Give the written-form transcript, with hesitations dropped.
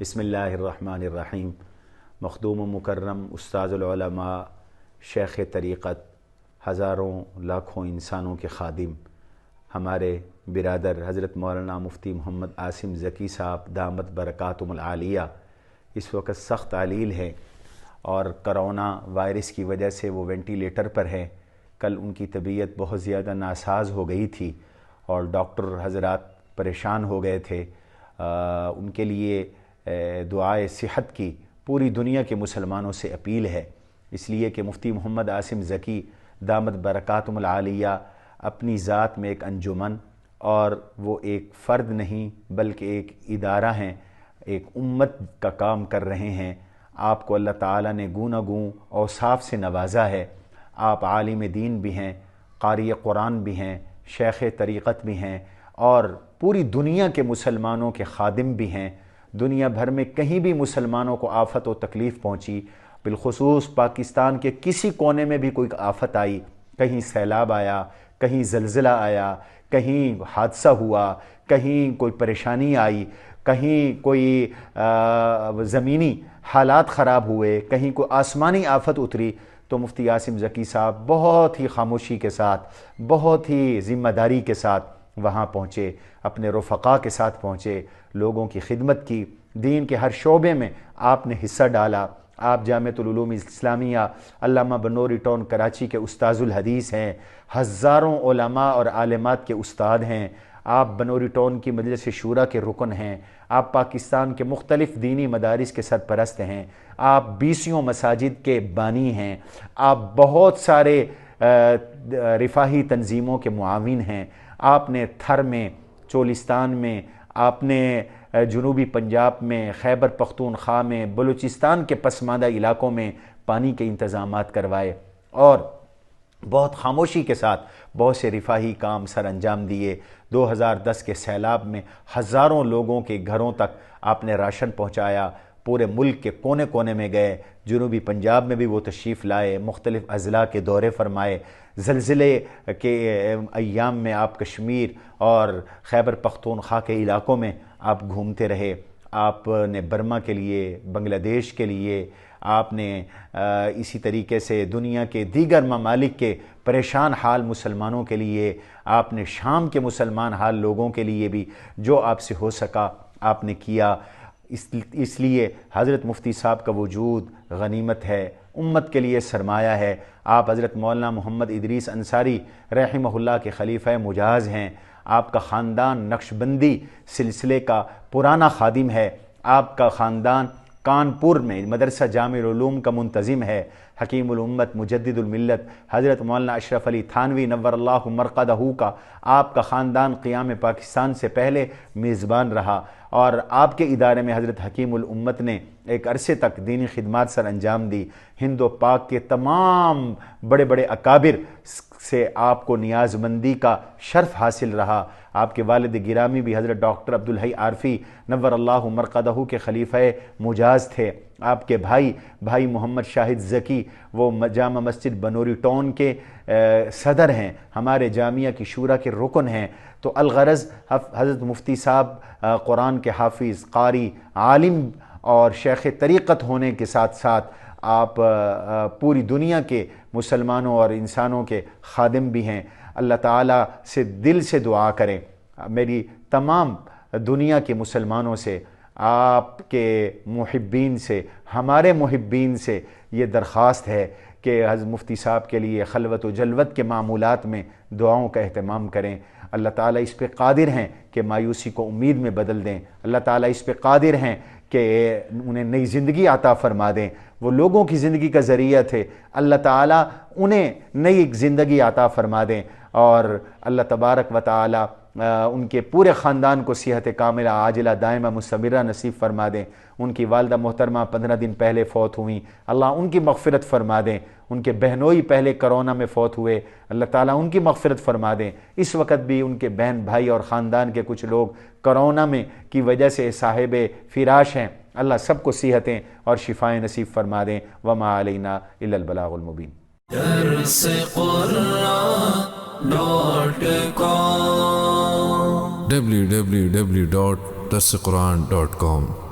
بسم اللہ الرحمن الرحیم۔ مخدوم و مکرم استاذ العلماء، شیخ طریقت، ہزاروں لاکھوں انسانوں کے خادم، ہمارے برادر حضرت مولانا مفتی محمد عاصم ذکی صاحب دامت برکاتہم العالیہ اس وقت سخت علیل ہیں اور کرونا وائرس کی وجہ سے وہ وینٹیلیٹر پر ہیں۔ کل ان کی طبیعت بہت زیادہ ناساز ہو گئی تھی اور ڈاکٹر حضرات پریشان ہو گئے تھے۔ ان کے لیے دعائے صحت کی پوری دنیا کے مسلمانوں سے اپیل ہے، اس لیے کہ مفتی محمد عاصم ذکی دامت برکاتہم العالیہ اپنی ذات میں ایک انجمن اور وہ ایک فرد نہیں بلکہ ایک ادارہ ہیں، ایک امت کا کام کر رہے ہیں۔ آپ کو اللہ تعالیٰ نے گوناگوں اوصاف سے نوازا ہے۔ آپ عالم دین بھی ہیں، قاری قرآن بھی ہیں، شیخ طریقت بھی ہیں اور پوری دنیا کے مسلمانوں کے خادم بھی ہیں۔ دنیا بھر میں کہیں بھی مسلمانوں کو آفت و تکلیف پہنچی، بالخصوص پاکستان کے کسی کونے میں بھی کوئی آفت آئی، کہیں سیلاب آیا، کہیں زلزلہ آیا، کہیں حادثہ ہوا، کہیں کوئی پریشانی آئی، کہیں کوئی زمینی حالات خراب ہوئے، کہیں کوئی آسمانی آفت اتری، تو مفتی عاصم ذکی صاحب بہت ہی خاموشی کے ساتھ، بہت ہی ذمہ داری کے ساتھ وہاں پہنچے، اپنے رفقا کے ساتھ پہنچے، لوگوں کی خدمت کی، دین کے ہر شعبے میں آپ نے حصہ ڈالا۔ آپ جامعۃ العلوم اسلامیہ علامہ بنوری ٹاؤن کراچی کے استاذ الحدیث ہیں، ہزاروں علماء اور عالمات کے استاد ہیں۔ آپ بنوری ٹاؤن کی مجلس شورا کے رکن ہیں، آپ پاکستان کے مختلف دینی مدارس کے سرپرست ہیں، آپ 20 مساجد کے بانی ہیں، آپ بہت سارے رفاہی تنظیموں کے معاون ہیں۔ آپ نے تھر میں، چولستان میں، آپ نے جنوبی پنجاب میں، خیبر پختونخوا میں، بلوچستان کے پسماندہ علاقوں میں پانی کے انتظامات کروائے اور بہت خاموشی کے ساتھ بہت سے رفاہی کام سر انجام دیے۔ 2010 کے سیلاب میں ہزاروں لوگوں کے گھروں تک آپ نے راشن پہنچایا، پورے ملک کے کونے کونے میں گئے، جنوبی پنجاب میں بھی وہ تشریف لائے، مختلف اضلاع کے دورے فرمائے۔ زلزلے کے ایام میں آپ کشمیر اور خیبر پختونخوا کے علاقوں میں آپ گھومتے رہے۔ آپ نے برما کے لیے، بنگلہ دیش کے لیے، آپ نے اسی طریقے سے دنیا کے دیگر ممالک کے پریشان حال مسلمانوں کے لیے، آپ نے شام کے مسلمان حال لوگوں کے لیے بھی جو آپ سے ہو سکا آپ نے کیا۔ اس لیے حضرت مفتی صاحب کا وجود غنیمت ہے، امت کے لیے سرمایہ ہے۔ آپ حضرت مولانا محمد ادریس انصاری رحمہ اللہ کے خلیفہ مجاز ہیں۔ آپ کا خاندان نقشبندی سلسلے کا پرانا خادم ہے۔ آپ کا خاندان کانپور میں مدرسہ جامع العلوم کا منتظم ہے۔ حکیم الامت مجدد الملت حضرت مولانا اشرف علی تھانوی نور اللہ مرقدہ کا آپ کا خاندان قیام پاکستان سے پہلے میزبان رہا اور آپ کے ادارے میں حضرت حکیم الامت نے ایک عرصے تک دینی خدمات سر انجام دی۔ ہند و پاک کے تمام بڑے بڑے اکابر سے آپ کو نیاز مندی کا شرف حاصل رہا۔ آپ کے والد گرامی بھی حضرت ڈاکٹر عبدالحی عارفی نور اللہ مرقدہ کے خلیفہ مجاز تھے۔ آپ کے بھائی محمد شاہد ذکی وہ جامع مسجد بنوری ٹاؤن کے صدر ہیں، ہمارے جامعہ کی شورا کے رکن ہیں۔ تو الغرض حضرت مفتی صاحب قرآن کے حافظ، قاری، عالم اور شیخ طریقت ہونے کے ساتھ ساتھ آپ پوری دنیا کے مسلمانوں اور انسانوں کے خادم بھی ہیں۔ اللہ تعالیٰ سے دل سے دعا کریں، میری تمام دنیا کے مسلمانوں سے، آپ کے محبین سے، ہمارے محبین سے یہ درخواست ہے کہ حضرت مفتی صاحب کے لیے خلوت و جلوت کے معمولات میں دعاؤں کا اہتمام کریں۔ اللہ تعالیٰ اس پہ قادر ہیں کہ مایوسی کو امید میں بدل دیں۔ اللہ تعالیٰ اس پہ قادر ہیں کہ انہیں نئی زندگی عطا فرما دیں۔ وہ لوگوں کی زندگی کا ذریعہ تھے، اللہ تعالیٰ انہیں نئی زندگی عطا فرما دیں اور اللہ تبارک و تعالیٰ ان کے پورے خاندان کو صحت کاملہ عاجلہ دائمہ مستمرہ نصیب فرما دیں۔ ان کی والدہ محترمہ 15 دن پہلے فوت ہوئیں، اللہ ان کی مغفرت فرما دیں۔ ان کے بہنوئی پہلے کرونا میں فوت ہوئے، اللہ تعالیٰ ان کی مغفرت فرما دیں۔ اس وقت بھی ان کے بہن بھائی اور خاندان کے کچھ لوگ کرونا میں کی وجہ سے صاحب فراش ہیں، اللہ سب کو صحتیں اور شفائیں نصیب فرما دیں۔ وما علینا الا البلاغ المبین۔ www.darsequran.com